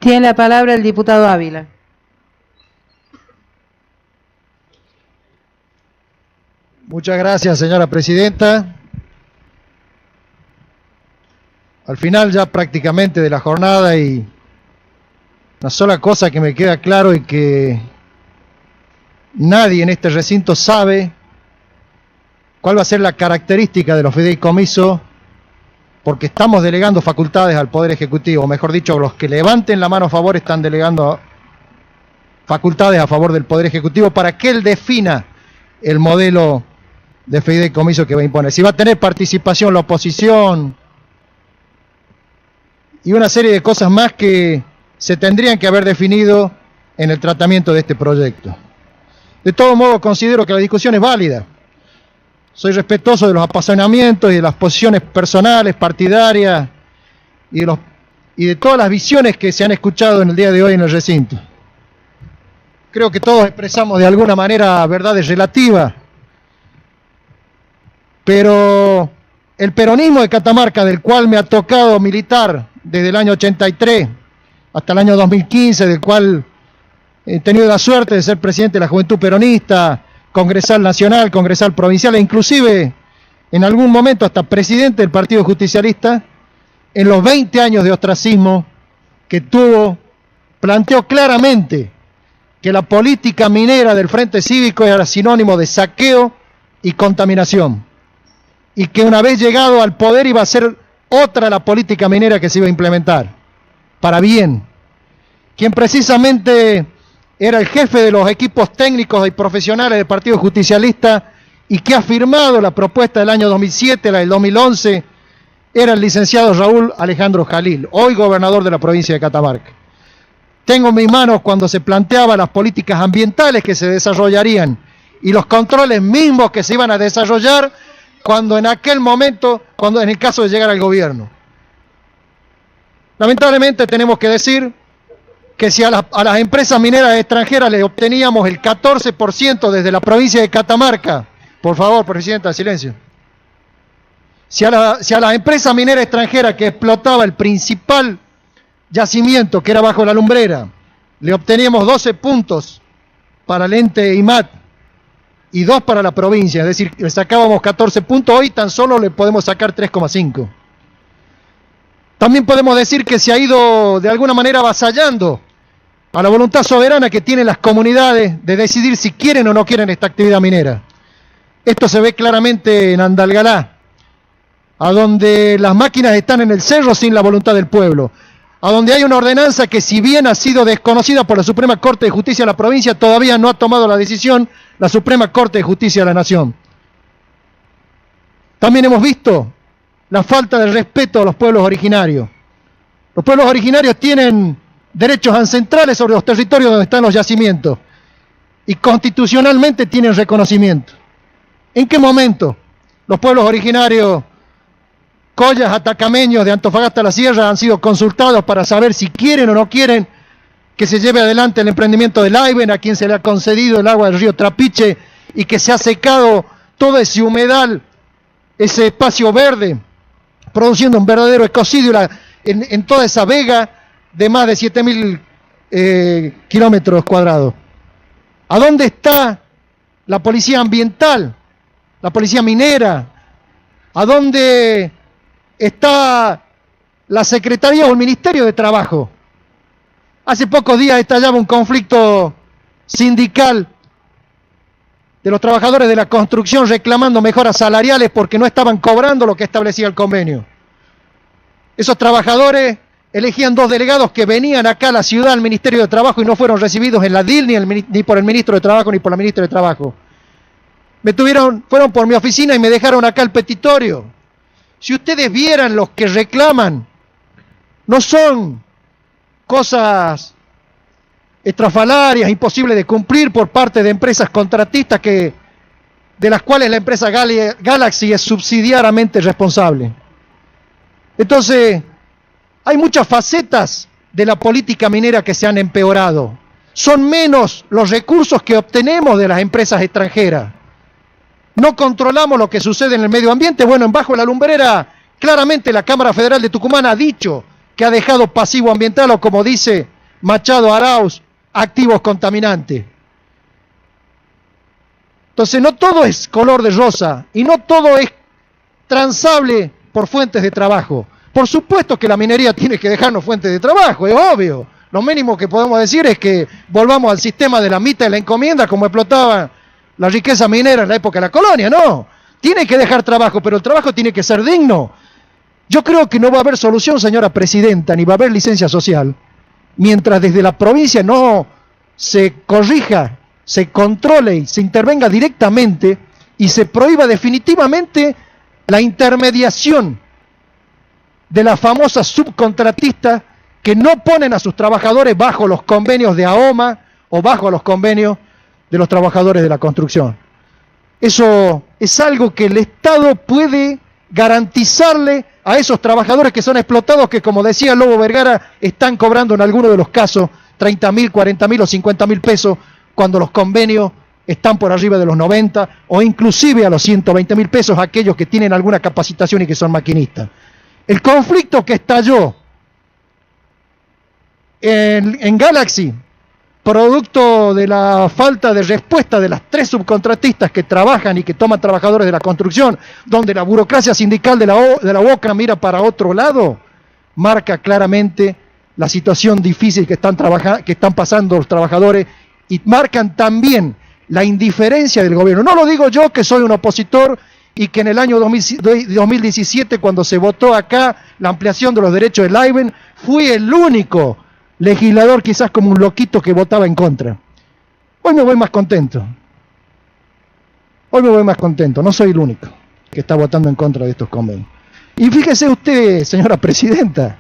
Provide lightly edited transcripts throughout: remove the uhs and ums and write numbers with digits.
Tiene la palabra el diputado Ávila. Muchas gracias, señora presidenta. Al final ya prácticamente de la jornada, y una sola cosa que me queda claro y que nadie en este recinto sabe cuál va a ser la característica de los fideicomisos, porque estamos delegando facultades al Poder Ejecutivo, o mejor dicho, los que levanten la mano a favor están delegando facultades a favor del Poder Ejecutivo para que él defina el modelo de fideicomiso que va a imponer. Si va a tener participación la oposición y una serie de cosas más que se tendrían que haber definido en el tratamiento de este proyecto. De todo modo, considero que la discusión es válida. Soy respetuoso de los apasionamientos y de las posiciones personales, partidarias y de todas las visiones que se han escuchado en el día de hoy en el recinto. Creo que todos expresamos de alguna manera verdades relativas, pero el peronismo de Catamarca, del cual me ha tocado militar desde el año 83 hasta el año 2015, del cual he tenido la suerte de ser presidente de la Juventud Peronista, congresal nacional, congresal provincial e inclusive en algún momento hasta presidente del Partido Justicialista, en los 20 años de ostracismo que tuvo, planteó claramente que la política minera del Frente Cívico era sinónimo de saqueo y contaminación, y que una vez llegado al poder iba a ser otra la política minera que se iba a implementar, para bien. Quien precisamente era el jefe de los equipos técnicos y profesionales del Partido Justicialista y que ha firmado la propuesta del año 2007, la del 2011, era el licenciado Raúl Alejandro Jalil, hoy gobernador de la provincia de Catamarca. Tengo en mis manos cuando se planteaban las políticas ambientales que se desarrollarían y los controles mismos que se iban a desarrollar cuando en aquel momento, cuando en el caso de llegar al gobierno. Lamentablemente tenemos que decir que si a las empresas mineras extranjeras le obteníamos el 14% desde la provincia de Catamarca, por favor, presidenta, silencio. Si a las empresas mineras extranjeras que explotaba el principal yacimiento, que era Bajo la Lumbrera, le obteníamos 12 puntos para el ente IMAT y 2 para la provincia, es decir, le sacábamos 14 puntos, hoy tan solo le podemos sacar 3,5. También podemos decir que se ha ido de alguna manera avasallando a la voluntad soberana que tienen las comunidades de decidir si quieren o no quieren esta actividad minera. Esto se ve claramente en Andalgalá, a donde las máquinas están en el cerro sin la voluntad del pueblo, a donde hay una ordenanza que, si bien ha sido desconocida por la Suprema Corte de Justicia de la provincia, todavía no ha tomado la decisión la Suprema Corte de Justicia de la Nación. También hemos visto la falta de respeto a los pueblos originarios. Los pueblos originarios tienen derechos ancestrales sobre los territorios donde están los yacimientos y constitucionalmente tienen reconocimiento. ¿En qué momento los pueblos originarios, collas, atacameños de Antofagasta La Sierra, han sido consultados para saber si quieren o no quieren que se lleve adelante el emprendimiento del Aiben, a quien se le ha concedido el agua del río Trapiche y que se ha secado todo ese humedal, ese espacio verde, produciendo un verdadero ecocidio en toda esa vega de más de 7.000 kilómetros cuadrados? ¿A dónde está la policía ambiental, la policía minera? ¿A dónde está la Secretaría o el Ministerio de Trabajo? Hace pocos días estallaba un conflicto sindical de los trabajadores de la construcción reclamando mejoras salariales porque no estaban cobrando lo que establecía el convenio. Esos trabajadores elegían 2 delegados que venían acá a la ciudad, al Ministerio de Trabajo, y no fueron recibidos en la DIL ni por el Ministro de Trabajo ni por la Ministra de Trabajo. Fueron por mi oficina y me dejaron acá el petitorio. Si ustedes vieran los que reclaman, no son cosas estrafalarias, imposibles de cumplir por parte de empresas contratistas de las cuales la empresa Galaxy es subsidiariamente responsable. Entonces, hay muchas facetas de la política minera que se han empeorado. Son menos los recursos que obtenemos de las empresas extranjeras. No controlamos lo que sucede en el medio ambiente. Bueno, en Bajo la Lumbrera, claramente la Cámara Federal de Tucumán ha dicho que ha dejado pasivo ambiental, o como dice Machado Arauz, activos contaminantes. Entonces no todo es color de rosa y no todo es transable por fuentes de trabajo. Por supuesto que la minería tiene que dejarnos fuentes de trabajo, es obvio. Lo mínimo que podemos decir es que volvamos al sistema de la mitad y la encomienda como explotaba la riqueza minera en la época de la colonia, no. Tiene que dejar trabajo, pero el trabajo tiene que ser digno. Yo creo que no va a haber solución, señora presidenta, ni va a haber licencia social, mientras desde la provincia no se corrija, se controle y se intervenga directamente y se prohíba definitivamente la intermediación de las famosas subcontratistas que no ponen a sus trabajadores bajo los convenios de AOMA o bajo los convenios de los trabajadores de la construcción. Eso es algo que el Estado puede garantizarle a esos trabajadores que son explotados, que como decía Lobo Vergara, están cobrando en algunos de los casos 30.000, 40.000 o 50.000 pesos, cuando los convenios están por arriba de los 90 o inclusive a los 120.000 pesos aquellos que tienen alguna capacitación y que son maquinistas. El conflicto que estalló en Galaxy, producto de la falta de respuesta de las 3 subcontratistas que trabajan y que toman trabajadores de la construcción, donde la burocracia sindical de la UOCRA mira para otro lado, marca claramente la situación difícil que están pasando los trabajadores y marcan también la indiferencia del gobierno. No lo digo yo, que soy un opositor y que en el año 2017, cuando se votó acá la ampliación de los derechos del AIBEN, fui el único legislador, quizás como un loquito, que votaba en contra. Hoy me voy más contento. Hoy me voy más contento, no soy el único que está votando en contra de estos convenios. Y fíjese usted, señora presidenta,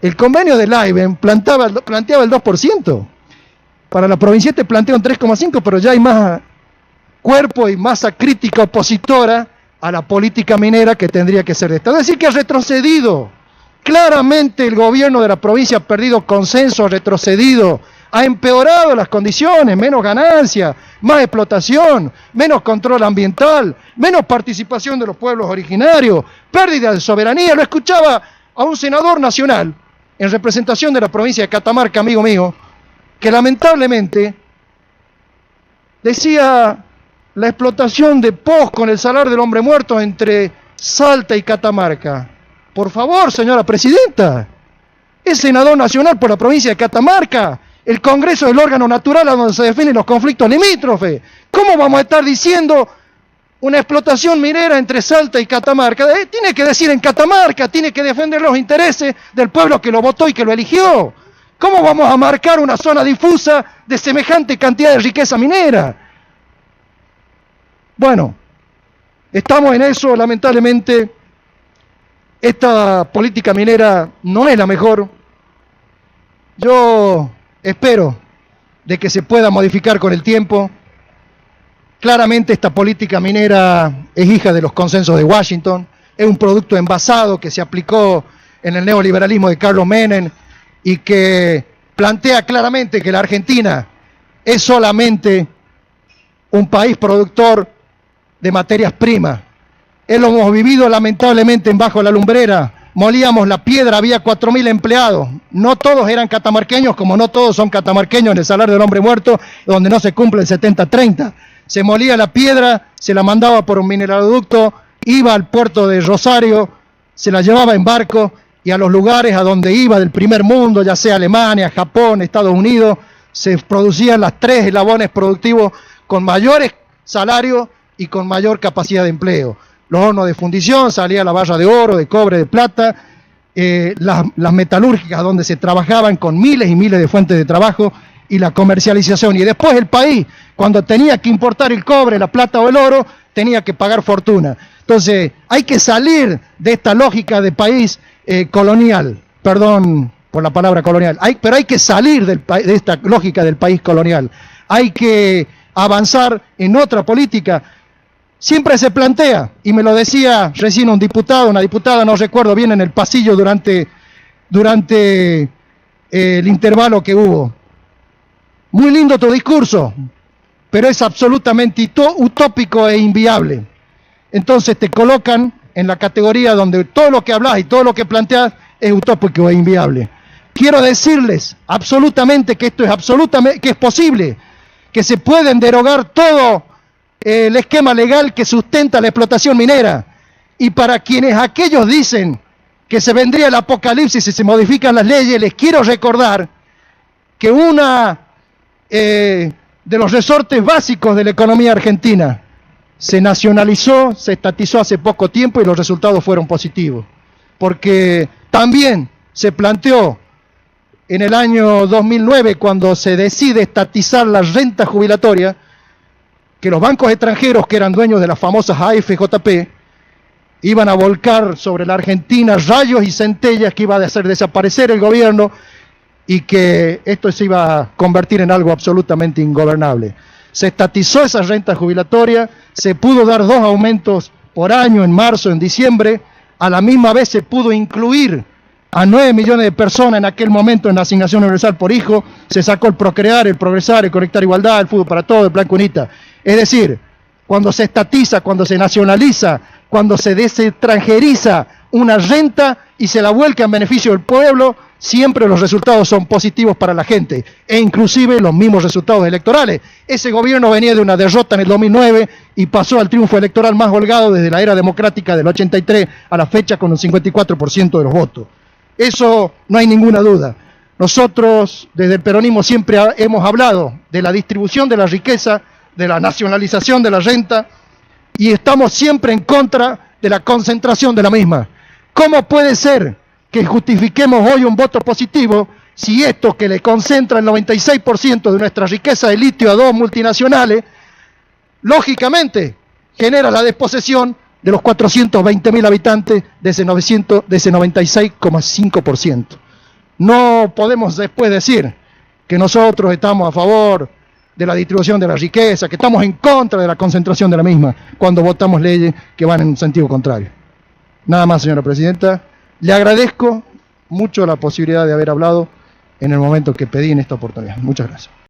el convenio del AIBEN planteaba el 2%. Para la provincia te plantea un 3,5%, pero ya hay más cuerpo y masa crítica opositora a la política minera que tendría que ser de Estado. Es decir, que ha retrocedido. Claramente el gobierno de la provincia ha perdido consenso, ha retrocedido, ha empeorado las condiciones, menos ganancia, más explotación, menos control ambiental, menos participación de los pueblos originarios, pérdida de soberanía. Lo escuchaba a un senador nacional en representación de la provincia de Catamarca, amigo mío, que lamentablemente decía la explotación de POS con el salar del hombre muerto entre Salta y Catamarca. Por favor, señora presidenta, es senador nacional por la provincia de Catamarca. El Congreso es el órgano natural a donde se definen los conflictos limítrofes. ¿Cómo vamos a estar diciendo una explotación minera entre Salta y Catamarca? Tiene que decir en Catamarca, tiene que defender los intereses del pueblo que lo votó y que lo eligió. ¿Cómo vamos a marcar una zona difusa de semejante cantidad de riqueza minera? Bueno, estamos en eso, lamentablemente. Esta política minera no es la mejor. Yo espero de que se pueda modificar con el tiempo. Claramente esta política minera es hija de los consensos de Washington, es un producto envasado que se aplicó en el neoliberalismo de Carlos Menem y que plantea claramente que la Argentina es solamente un país productor de materias primas. Lo hemos vivido lamentablemente en Bajo la Lumbrera. Molíamos la piedra, había 4.000 empleados. No todos eran catamarqueños, como no todos son catamarqueños en el salar del hombre muerto, donde no se cumple el 70-30. Se molía la piedra, se la mandaba por un mineraloducto, iba al puerto de Rosario, se la llevaba en barco y a los lugares a donde iba del primer mundo, ya sea Alemania, Japón, Estados Unidos, se producían las 3 eslabones productivos con mayores salarios y con mayor capacidad de empleo. Los hornos de fundición, salía la barra de oro, de cobre, de plata, las metalúrgicas donde se trabajaban con miles y miles de fuentes de trabajo y la comercialización. Y después el país, cuando tenía que importar el cobre, la plata o el oro, tenía que pagar fortuna. Entonces, hay que salir de esta lógica de país colonial, perdón por la palabra colonial, pero hay que salir de esta lógica del país colonial. Hay que avanzar en otra política. Siempre se plantea, y me lo decía recién un diputado, una diputada, no recuerdo bien, en el pasillo durante el intervalo que hubo. Muy lindo tu discurso, pero es absolutamente utópico e inviable. Entonces te colocan en la categoría donde todo lo que hablas y todo lo que planteas es utópico e inviable. Quiero decirles absolutamente que esto es que es posible, que se pueden derogar todo el esquema legal que sustenta la explotación minera. Y para quienes aquellos dicen que se vendría el apocalipsis si se modifican las leyes, les quiero recordar que de los resortes básicos de la economía argentina se nacionalizó, se estatizó hace poco tiempo y los resultados fueron positivos. Porque también se planteó en el año 2009, cuando se decide estatizar la renta jubilatoria, que los bancos extranjeros, que eran dueños de las famosas AFJP, iban a volcar sobre la Argentina rayos y centellas que iba a hacer desaparecer el gobierno y que esto se iba a convertir en algo absolutamente ingobernable. Se estatizó esa renta jubilatoria, se pudo dar 2 aumentos por año, en marzo, en diciembre, a la misma vez se pudo incluir a 9 millones de personas en aquel momento en la asignación universal por hijo, se sacó el Procrear, el Progresar, el Conectar Igualdad, el Fútbol para Todos, el Plan Cunita. Es decir, cuando se estatiza, cuando se nacionaliza, cuando se desextranjeriza una renta y se la vuelca en beneficio del pueblo, siempre los resultados son positivos para la gente, e inclusive los mismos resultados electorales. Ese gobierno venía de una derrota en el 2009 y pasó al triunfo electoral más holgado desde la era democrática del 83 a la fecha con un 54% de los votos. Eso no hay ninguna duda. Nosotros desde el peronismo siempre hemos hablado de la distribución de la riqueza, de la nacionalización de la renta, y estamos siempre en contra de la concentración de la misma. ¿Cómo puede ser que justifiquemos hoy un voto positivo si esto que le concentra el 96% de nuestra riqueza de litio a 2 multinacionales, lógicamente genera la desposesión de los 420.000 habitantes de ese 96,5%. No podemos después decir que nosotros estamos a favor de la distribución de la riqueza, que estamos en contra de la concentración de la misma, cuando votamos leyes que van en un sentido contrario. Nada más, señora presidenta. Le agradezco mucho la posibilidad de haber hablado en el momento que pedí en esta oportunidad. Muchas gracias.